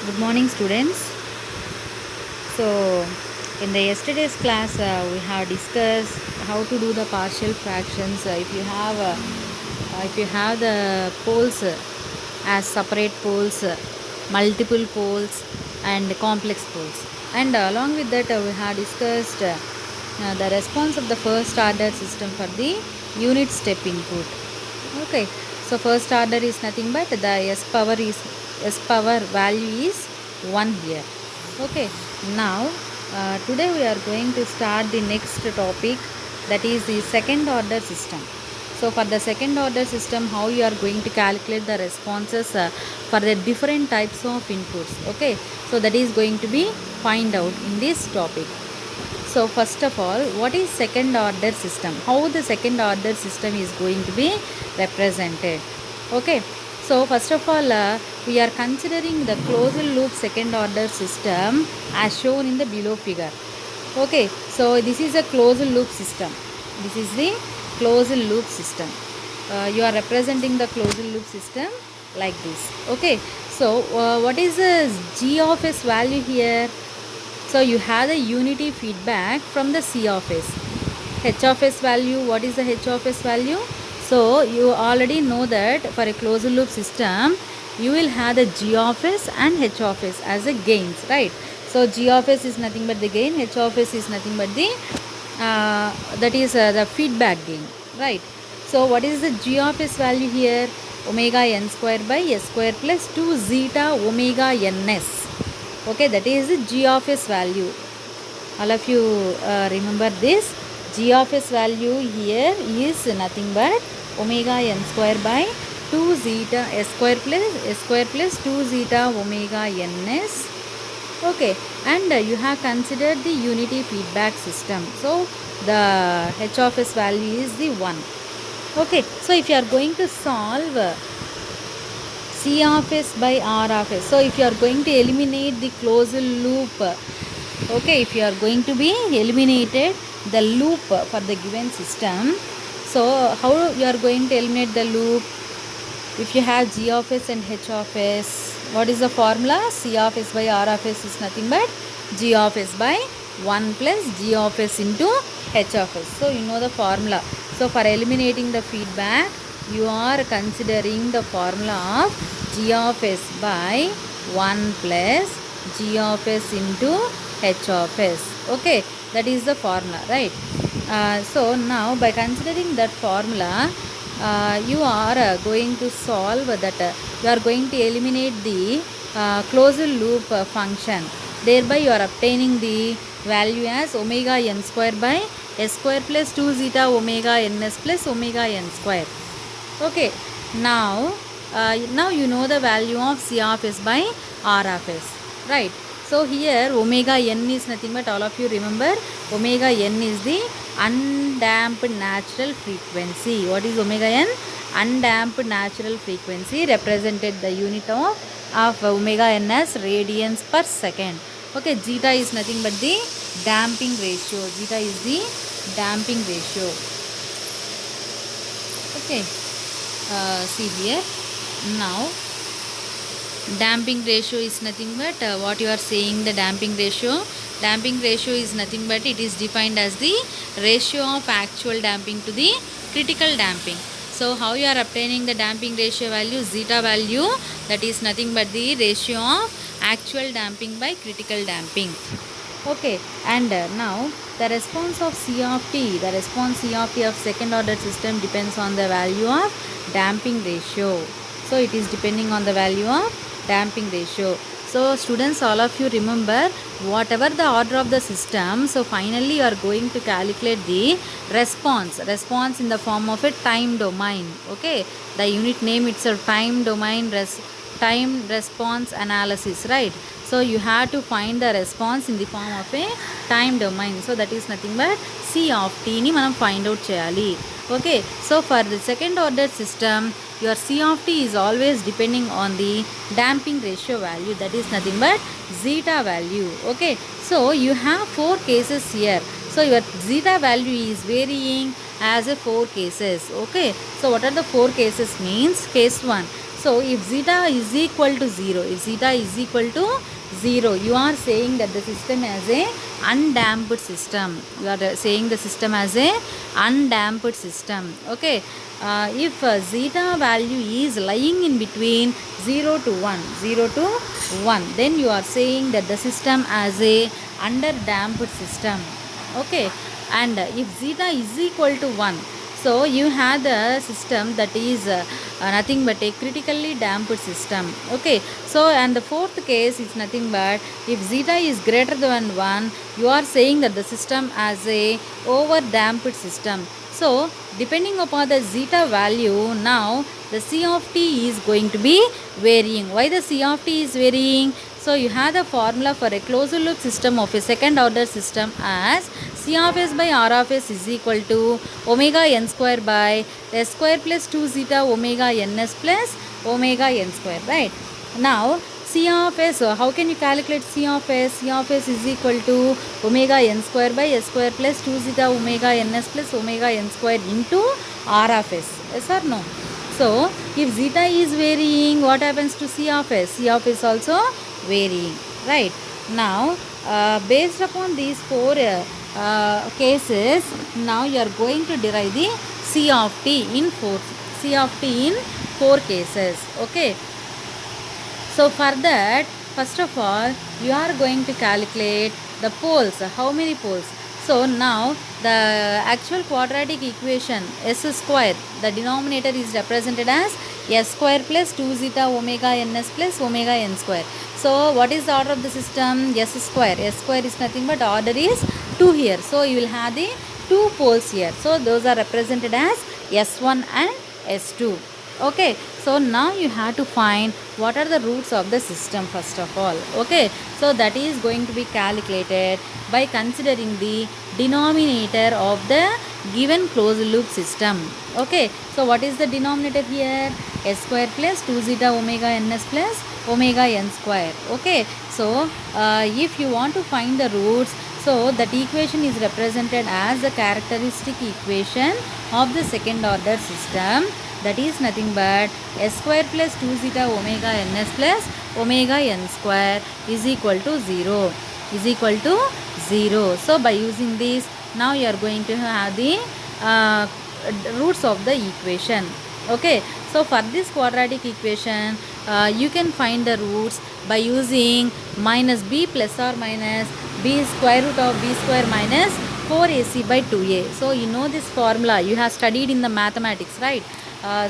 Good morning, students. So, in the yesterday's class, we have discussed how to do the partial fractions. If you have the poles as separate poles, multiple poles, and complex poles, and along with that, we have discussed the response of the first order system for the unit step input. Okay, so first order is nothing but the s power value is 1 here. Okay, now today we are going to start the next topic, that is the second order system. So for the second order system, how you are going to calculate the responses for the different types of inputs. Okay, so that is going to be find out in this topic. So first of all, what is second order system? How the second order system is going to be represented? Okay, so first of all, we are considering the closed loop second order system as shown in the below figure. Okay, so this is a closed loop system. This is the closed loop system. You are representing the closed loop system like this. Okay, so what is the g of s value here? So you have the unity feedback from the C of S. H of S value, what is the H of S value? So you already know that for a closed loop system, you will have the G of S and H of S as a gains, right? So G of S is nothing but the gain, H of S is nothing but the the feedback gain, right? So what is the G of S value here? Omega n square by s square plus 2 zeta omega ns. Okay, that is the g of s value. All of you remember this. G of s value here is nothing but omega n square by 2 zeta s square plus 2 zeta omega ns. Okay, and you have considered the unity feedback system. So the h of s value is the 1. Okay, so if you are going to solve C of s by R of s. So if you are going to eliminate the closed loop, okay, if you are going to be eliminated the loop for the given system, so how you are going to eliminate the loop? If you have G of s and H of s, what is the formula? C of s by R of s is nothing but G of s by 1 plus G of s into H of s. So you know the formula. So for eliminating the feedback, you are considering the formula of G of s by 1 plus G of s into H of s. Okay, that is the formula, right? So now by considering that formula, you are going to solve that. You are going to eliminate the closed loop function. Thereby you are obtaining the value as omega n square by s square plus 2 zeta omega ns plus omega n square. Okay, now you know the value of C of s by R of s, right? So here omega n is nothing but, all of you remember, omega n is the undamped natural frequency. What is omega n? Undamped natural frequency, represented the unit of omega n as radians per second. Okay, zeta is nothing but the damping ratio. Zeta is the damping ratio. Okay, see here. Now damping ratio is nothing but what you are saying, the damping ratio. Damping ratio is nothing but it is defined as the ratio of actual damping to the critical damping. So how you are obtaining the damping ratio value? Zeta value, that is nothing but the ratio of actual damping by critical damping. Okay, and now the response of C of t, the response C of t of second order system depends on the value of damping ratio. So it is depending on the value of damping ratio. So students, all of you remember, whatever the order of the system, so finally you are going to calculate the response in the form of a time domain. Okay, the unit name itself, time domain time response analysis, right? So you have to find the response in the form of a time domain. So that is nothing but C of t ni manam find out cheyali. Okay, so for the second order system, your C of t is always depending on the damping ratio value, that is nothing but zeta value. Okay, so you have 4 cases here. So your zeta value is varying as a 4 cases. Okay, so what are the 4 cases means? Case 1, So if zeta is equal to 0, if zeta is equal to 0, you are saying that the system as a undamped system. You are saying the system as a undamped system. Okay. If zeta value is lying in between 0 to 1, 0 to 1, then you are saying that the system as a underdamped system. Okay. And if zeta is equal to 1, so you have the system that is nothing but a critically damped system. Okay. So and the fourth case is nothing but if zeta is greater than 1, you are saying that the system as a over damped system. So depending upon the zeta value, now the C of t is going to be varying. Why the C of t is varying? So you have the formula for a closed loop system of a second order system as C of s by R of s is equal to omega n square by s square plus 2 zeta omega ns plus omega n square, right? Now C of s, how can you calculate C of s? C of s is equal to omega n square by s square plus 2 zeta omega ns plus omega n square into R of s. Yes or no? So if zeta is varying, what happens to C of s? C of s also varying, right? Now based upon these four cases, now you are going to derive the C of t in four cases. Okay. So for that, first of all, you are going to calculate the poles. How many poles? So now the actual quadratic equation s square, the denominator is represented as s square plus 2 zeta omega ns plus omega n square. So what is the order of the system? S square. S square is nothing but order is 2 here. So you will have the 2 poles here. So those are represented as S1 and S2. Okay. So now you have to find what are the roots of the system first of all. Okay. So that is going to be calculated by considering the denominator of the given closed loop system. Okay. So what is the denominator here? S square plus 2 zeta omega ns plus omega n square. Okay. So if you want to find the roots, so that equation is represented as the characteristic equation of the second order system, that is nothing but s square plus 2 zeta omega ns plus omega n square is equal to 0, is equal to 0. So by using this, now you are going to have the roots of the equation. Okay. So for this quadratic equation, you can find the roots by using minus b plus or minus b square root of b square minus 4ac by 2a. So you know this formula, you have studied in the mathematics, right?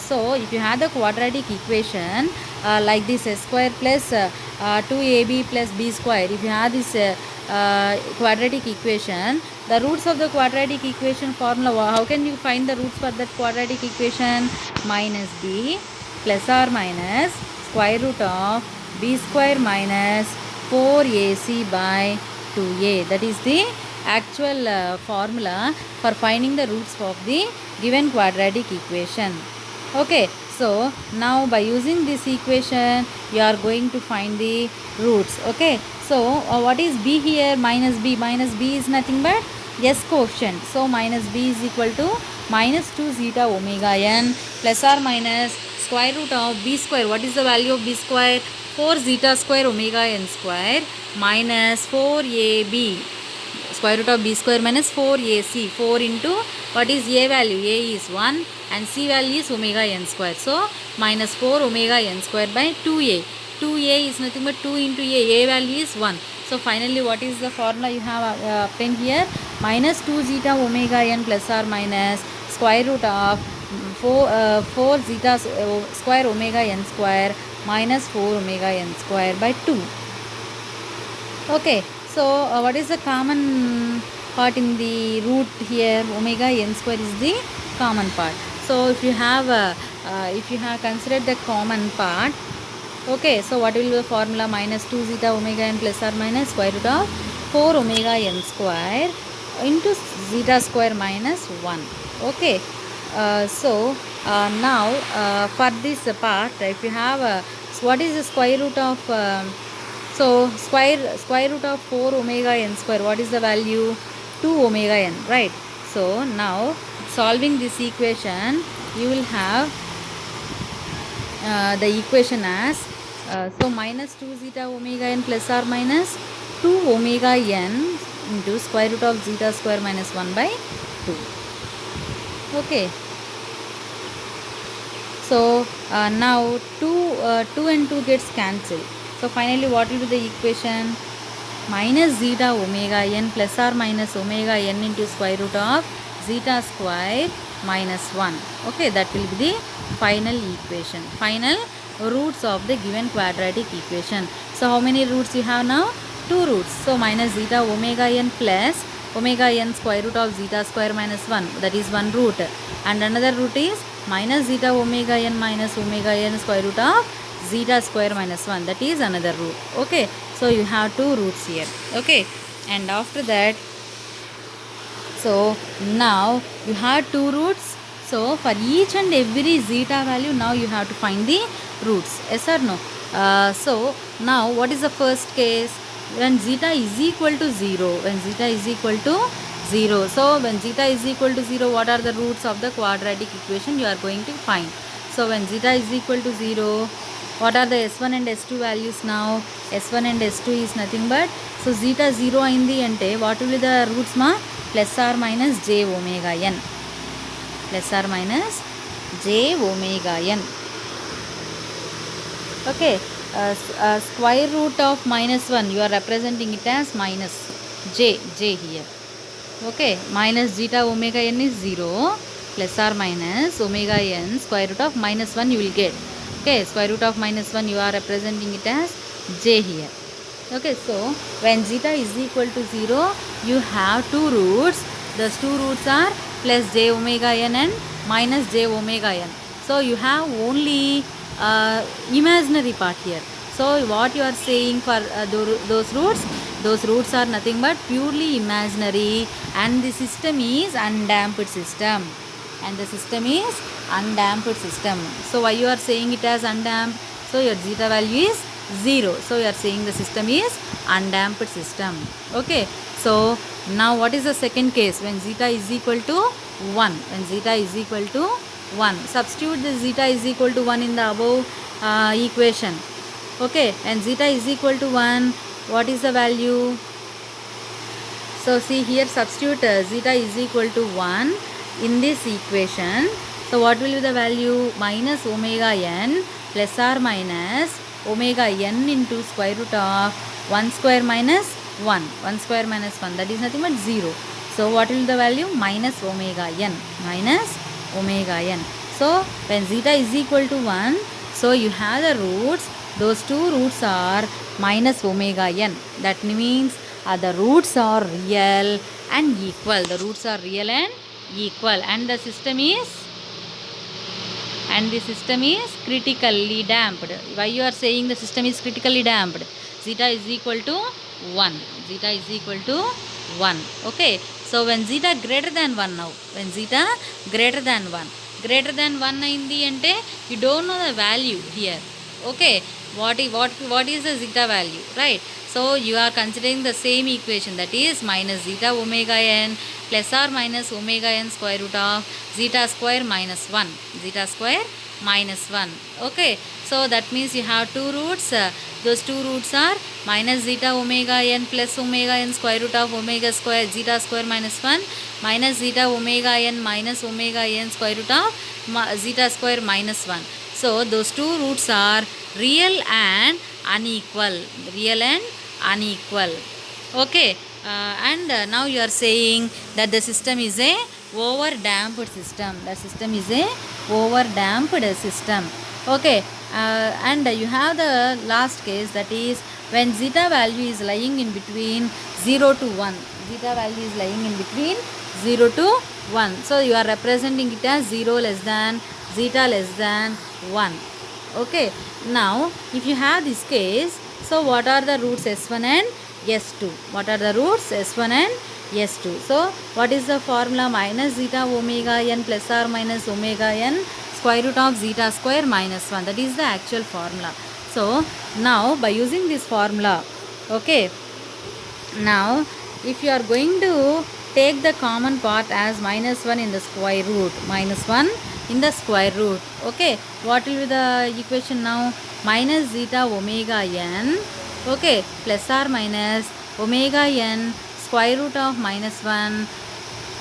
So if you have the quadratic equation like this s square plus 2ab plus b square, if you have this quadratic equation, the roots of the quadratic equation formula, how can you find the roots for that quadratic equation? Minus b plus or minus square root of b square minus 4ac by 2a. That is the actual formula for finding the roots of the given quadratic equation. Okay. So now by using this equation, you are going to find the roots. Okay. So what is b here? Minus b. Minus b is nothing but s coefficient. So minus b is equal to minus 2 zeta omega n plus or minus square root of b square. What is the value of b square? 4 zeta square omega n square minus 4ab. Square root of b square minus 4ac. 4 into what is a value? A is 1 and c value is omega n square. So minus 4 omega n square by 2a. 2a is nothing but 2 into a. A value is 1. So finally what is the formula you have obtained here? Minus 2 zeta omega n plus or minus square root of 4 zeta square omega n square minus 4 omega n square by 2. Okay. So what is the common part in the root here? Omega n square is the common part. So if you have considered the common part, okay, so what will be the formula? Minus 2 zeta omega n plus or minus square root of 4 omega n square into zeta square minus 1. Okay. So now for this part, if you have what is the square root of so square root of 4 omega n square, what is the value? 2 omega n, right? So now solving this equation, you will have the equation as so minus 2 zeta omega n plus or minus 2 omega n into square root of zeta square minus 1 by 2. Okay. So now 2 and 2 gets cancelled. So finally what will be the equation? Minus zeta omega n plus or minus omega n into square root of zeta square minus 1. Okay, that will be the final equation, final roots of the given quadratic equation. So how many roots you have now? 2 roots. So minus zeta omega n plus omega n square root of zeta square minus 1, that is one root, and another root is minus zeta omega n minus omega n square root of zeta square minus 1, that is another root. Okay, so you have 2 roots here. Okay, and after that, so now you have 2 roots. So for each and every zeta value, now you have to find the roots. Yes or no? So now what is the first case? When zeta is equal to 0. When zeta is equal to 0. So when zeta is equal to 0, what are the roots of the quadratic equation you are going to find? So when zeta is equal to 0, what are the S1 and S2 values now? S1 and S2 is nothing but, so zeta 0 aindi ante, what will be the roots ma? Plus or minus j omega n. Plus or minus j omega n. Okay, square root of minus 1, you are representing it as minus j here. Okay, minus zeta omega n is 0, plus or minus omega n square root of minus 1 you will get. Okay, square root of minus 1, you are representing it as j here. Okay, so when zeta is equal to 0, you have 2 roots. Those 2 roots are plus j omega n and minus j omega n. So you have only imaginary part here. So what you are saying for those roots are nothing but purely imaginary, and the system is undamped system. And the system is undamped system. So why you are saying it as undamped? So your zeta value is 0. So you are saying the system is undamped system. Okay. So now what is the second case? When zeta is equal to 1. When zeta is equal to 1. Substitute the zeta is equal to 1 in the above equation. Okay. And zeta is equal to 1. What is the value? So see here, substitute zeta is equal to 1 in this equation. So what will be the value? Minus omega n plus or minus omega n into square root of 1 square minus 1. 1 square minus 1, that is nothing but 0. So what will be the value? Minus omega n. Minus omega n. So when zeta is equal to 1, so you have the roots. Those 2 roots are minus omega n. That means the roots are real and equal. The roots are real and equal, and the system is critically damped. Why you are saying the system is critically damped? Zeta is equal to 1. Zeta is equal to 1. Okay. So when zeta greater than 1 now. When zeta greater than 1. Greater than 1 indi ante, you don't know the value here. Okay. What is the zeta value? Right. So you are considering the same equation, that is minus zeta omega n plus or minus omega n square root of zeta square minus 1. Zeta square minus 1. Okay. So that means you have 2 roots. Those 2 roots are minus zeta omega n plus omega n square root of omega square zeta square minus 1 minus zeta omega n minus omega n square root of zeta square minus 1. So those 2 roots are real and unequal. Real and unequal. Okay. And now you are saying that the system is a over damped system. The system is a over damped system. Okay. And you have the last case, that is when zeta value is lying in between 0 to 1. Zeta value is lying in between 0 to 1. So you are representing it as 0 less than zeta less than 1. Okay. Now if you have this case, so what are the roots S1 and S2? What are the roots S1 and S2? So what is the formula? Minus zeta omega n plus or minus omega n square root of zeta square minus 1. That is the actual formula. So now by using this formula, okay, now if you are going to take the common part as minus 1 in the square root, minus 1 in the square root. Okay, what will be the equation now? Minus zeta omega n, okay, plus or minus omega n square root of minus 1,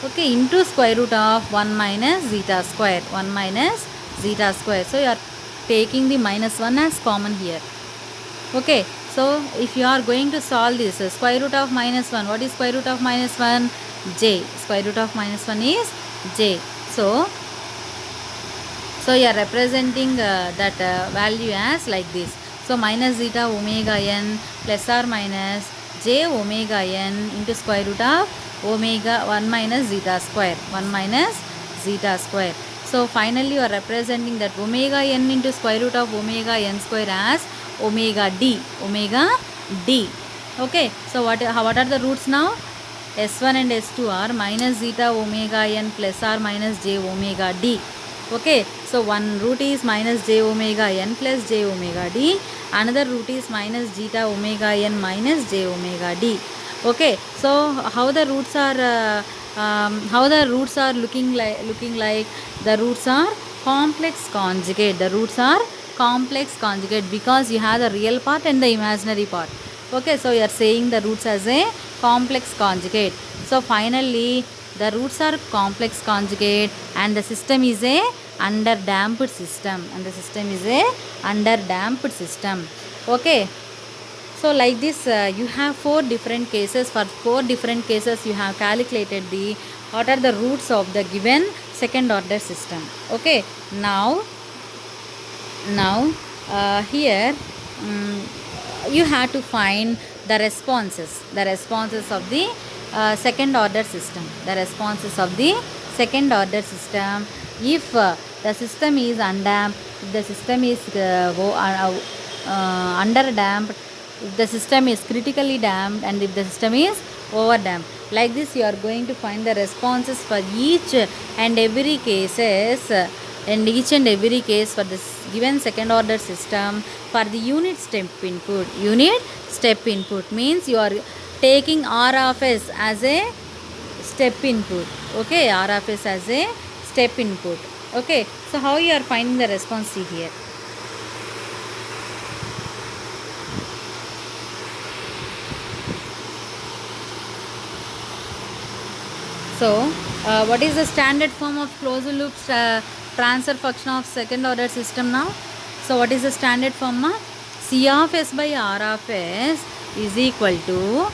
okay, into square root of 1 minus zeta square, 1 minus zeta square. So you are taking the minus 1 as common here. Okay, so if you are going to solve this, square root of minus 1, what is square root of minus 1? J. Square root of minus 1 is j. So you are representing that value as like this. So minus zeta omega n plus or minus j omega n into square root of omega 1 minus zeta square, 1 minus zeta square. So finally you are representing that omega n into square root of omega n square as omega d, omega d. Okay, so what are the roots now? S1 and S2 are minus zeta omega n plus or minus j omega d. Okay, so one root is minus j omega n plus j omega d, another root is minus zeta omega n minus j omega d. Okay, so how the roots are looking like? The roots are complex conjugate. The roots are complex conjugate because you have the real part and the imaginary part. Okay, so you are saying the roots as a complex conjugate. So finally the roots are complex conjugate and the system is a underdamped system, Okay, so like this you have 4 different cases. For 4 different cases you have calculated what are the roots of the given second order system. Okay, now here you have to find the responses of the second order system, if the system is undamped, if the system is underdamped, if the system is critically damped, and if the system is overdamped. Like this you are going to find the responses for each and every cases for this given second order system for the unit step input. Unit step input means you are taking R of S as a step input. Okay, R of S as a step input. Okay, so how you are finding the response? See here. So what is the standard form of closed loop transfer function of second order system now? So what is the standard form? C of S by R of S is equal to,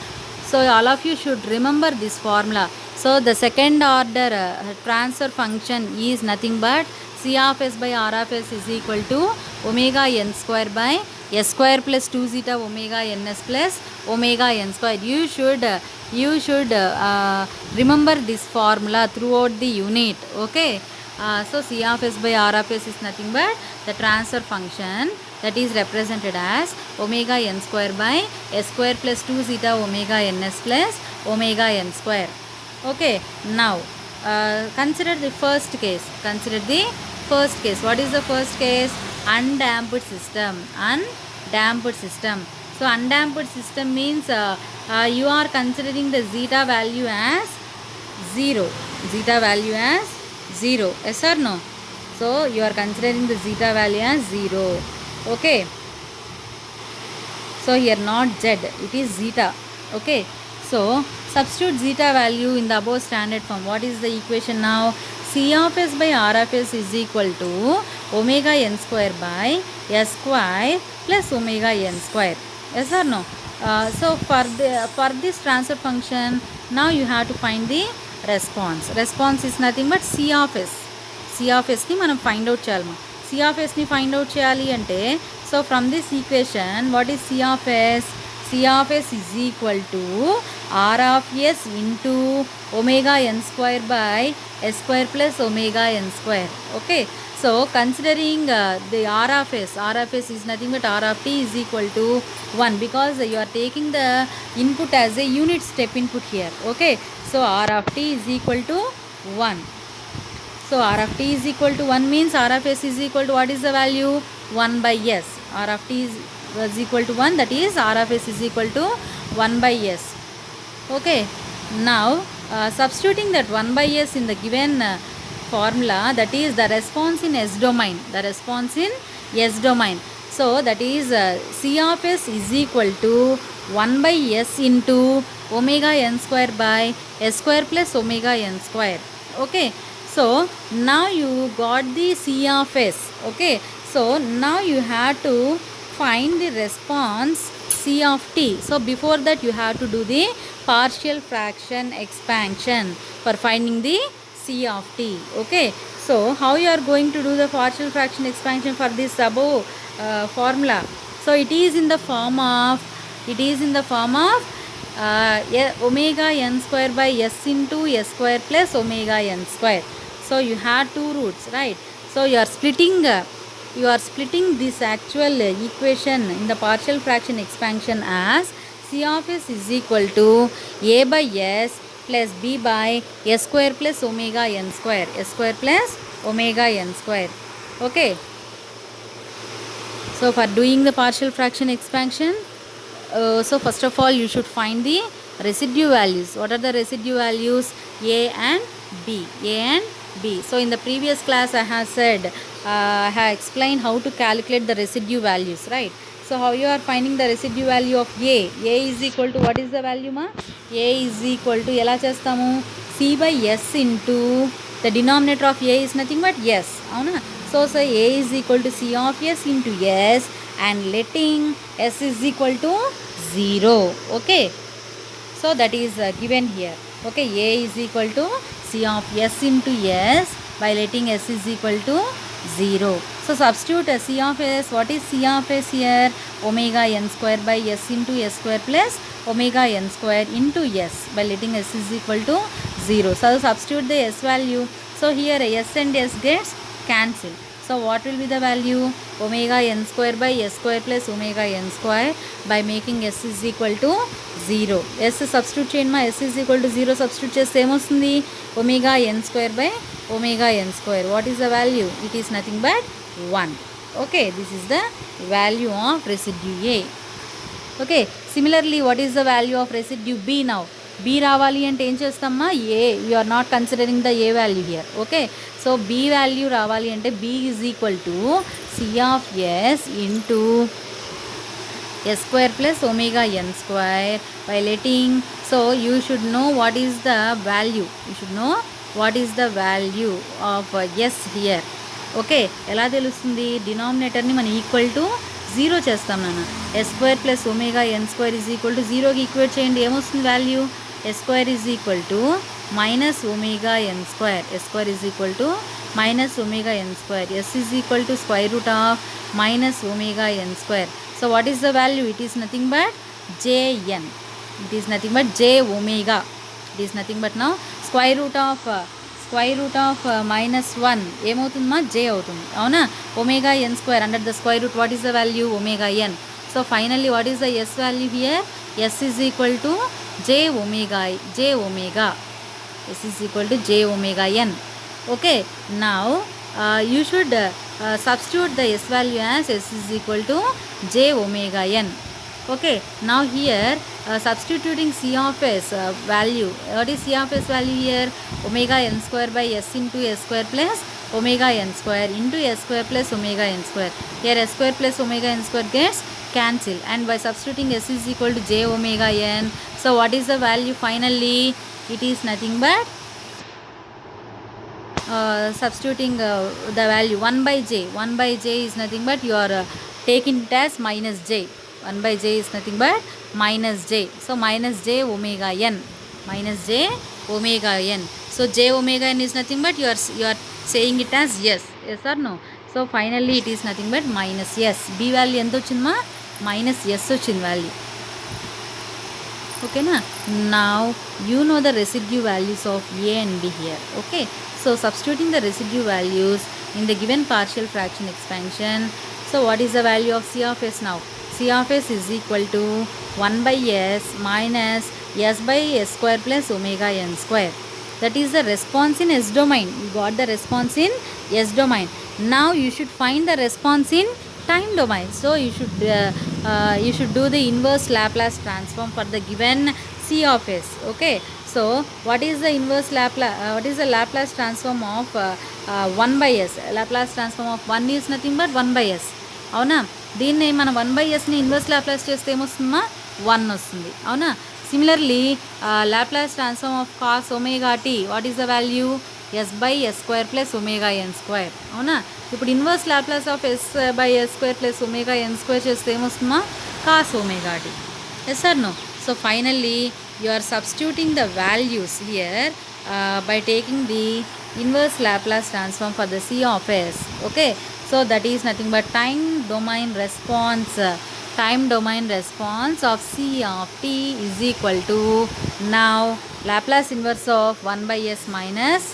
so all of you should remember this formula. So the second order transfer function is nothing but C of S by R of S is equal to omega n square by S square plus 2 zeta omega ns plus omega n square. You should remember this formula throughout the unit. Okay, so C of S by R of S is nothing but the transfer function that is represented as omega n square by S square plus 2 zeta omega ns plus omega n square. Okay, now consider the first case. What is the first case? Undamped system. So undamped system means you are considering the zeta value as 0. Yes or no? So you are considering the zeta value as 0. Okay, so here not z, it is zeta. Okay, so substitute zeta value in the above standard form. What is the equation now? C of S by R of S is equal to omega n square by S square plus omega n square. Yes or no? So for this transfer function, now you have to find the response. Response is nothing but C of S. C of S ni manam find out cheyalma. C of S ni find out cheyali ante, so from this equation, what is C of S? C of S is equal to R of S into omega n square by S square plus omega n square. Okay, so considering the R of S is nothing but R of t is equal to 1 because you are taking the input as a unit step input here. Okay, so R of t is equal to 1. So R of t is equal to 1 means R of S is equal to what is the value? 1 by S. R of t is equal to 1, that is R of S is equal to 1 by S. Okay, now substituting that 1 by S in the given formula, that is the response in S domain. The response in S domain. So that is C of S is equal to 1 by S into omega n square by S square plus omega n square. Okay. So now you got the C of S. Okay. So now you have to find the response C of t. So before that you have to do the partial fraction expansion for finding the C of t. Okay. So how you are going to do the partial fraction expansion for this above formula? So it is in the form of omega n square by S into S square plus omega n square. So you have two roots, right? So you are splitting this actual equation in the partial fraction expansion as C of S is equal to A by S plus B by S square plus omega n square. S square plus omega n square. Okay. So for doing the partial fraction expansion, so first of all you should find the residue values. What are the residue values? A and B. A and B. So in the previous class I have said, I have explained how to calculate the residue values, right? So how you are finding the residue value of A? A is equal to, what is the value ma? A is equal to, ela chestamu? C by S into, the denominator of A is nothing but S. Avuna? So say A is equal to C of S into S, and letting S is equal to 0. Okay. So that is given here. Okay. A is equal to C of S into S by letting S is equal to 0. So substitute C of S. What is C of S here? Omega n square by S into S square plus omega n square into S by letting S is equal to 0. So substitute the S value. So here S and S gets cancelled. So what will be the value? Omega n square by S square plus omega n square by making S is equal to 0. S substitute cheyama, S is equal to 0 substitute cheste em ostundi? Omega n square by omega n square. What is the value? It is nothing but 1. Okay, this is the value of residue A. Okay, similarly what is the value of residue B now? B రావాలి అంటే ఏం చేస్తామా? A, you are not considering the A value here. Okay, so B value రావాలి అంటే B is equal to C of S into S square plus omega n square by letting, so you should know what is the value. You should know what is the value of S here. Okay, ఎలా తెలుస్తుంది? డినామినేటర్ని మనం equal to 0 చేస్తాం నాన్న. S square plus omega n square is equal to 0కి equate చేయండి. ఏమొస్తుంది value? S square is equal to minus omega n square. S square is equal to minus omega n square. S is equal to square root of minus omega n square. So what is the value? It is nothing but Jn. It is nothing but J omega. It is nothing but now square root of minus 1 ఏమవుతుంది మా? J అవుతుంది. అవునా? omega n square under the square root, what is the value? Omega n. So finally what is the S value here? S is equal to J omega. S is equal to J omega n. Okay, now you should substitute the S value as S is equal to J omega n. Okay, now here substituting C of S value. What is C of S value here? Omega n square by S into S square plus omega n square into S square plus omega n square. Here S square plus omega n square gets cancelled, and by substituting S is equal to J omega n, so what is the value finally? It is nothing but substituting the value 1 by J. 1 by J is nothing but you are taking it as minus J. 1 by J is nothing but minus J. So minus J omega n. Minus J omega n. So J omega n is nothing but you are saying it as yes. Yes or no? So finally it is nothing but minus S. B value ఎంత వచ్చిందమ్మా? Minus S వచ్చింది value. Okay na? Now you know the residue values of A and B here. Okay, so substituting the residue values in the given partial fraction expansion. So what is the value of C of S now? C of S is equal to 1 by S minus S by S square plus omega n square. That is the response in S domain. You got the response in S domain. Now you should find the response in time domain. So you should do the inverse Laplace transform for the given C of S. Okay, So what is the inverse Laplace, what is the Laplace transform of 1 by s? Laplace transform of 1 is nothing but 1 by s. అవునా, దీన్ని మనం 1 by sని inverse Laplace చేస్తే ఏమొస్తుందా, 1 వస్తుంది. అవునా, similarly Laplace transform of cos omega t, what is the value, s by s square plus omega n square. అవునా, ఇప్పుడు inverse Laplace of s by s square plus omega n square చేస్తే ఏమొస్తుందా, cos omega t. Yes or no? So finally you are substituting the values here by taking the inverse Laplace transform for the C of S. Okay, so that is nothing but time domain response. Time domain response of C of t is equal to, now Laplace inverse of 1 by s minus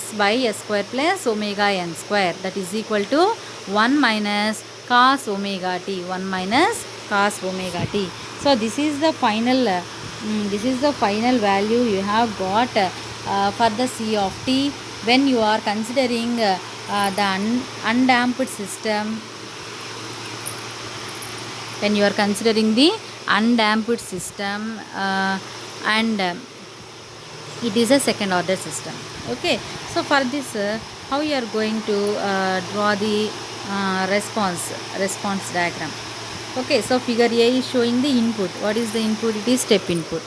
s by s square plus omega n square, that is equal to 1 minus cos omega t, 1 minus cos omega t. So this is the final value you have got for the C of t when you are considering the undamped system. When you are considering the undamped system and it is a second order system. Okay, so for this how you are going to draw the response diagram. Okay, so figure A is showing the input. What is the input? It is step input.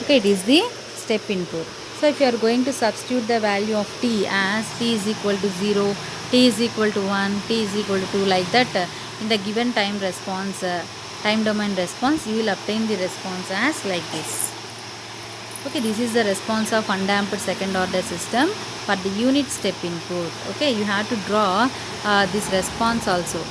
Okay, it is the step input. So if you are going to substitute the value of t as t is equal to 0, t is equal to 1, t is equal to 2, like that, in the given time response, time domain response, you will obtain the response as like this. Okay, this is the response of undamped second order system for the unit step input. Okay, you have to draw this response also.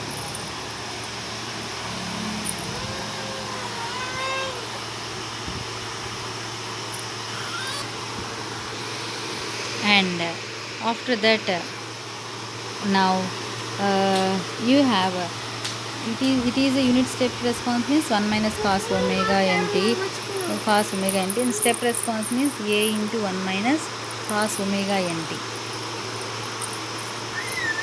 And after that, now you have it is a unit step response means 1 minus cos omega nt, cos omega nt, and step response means a into 1 minus cos omega nt.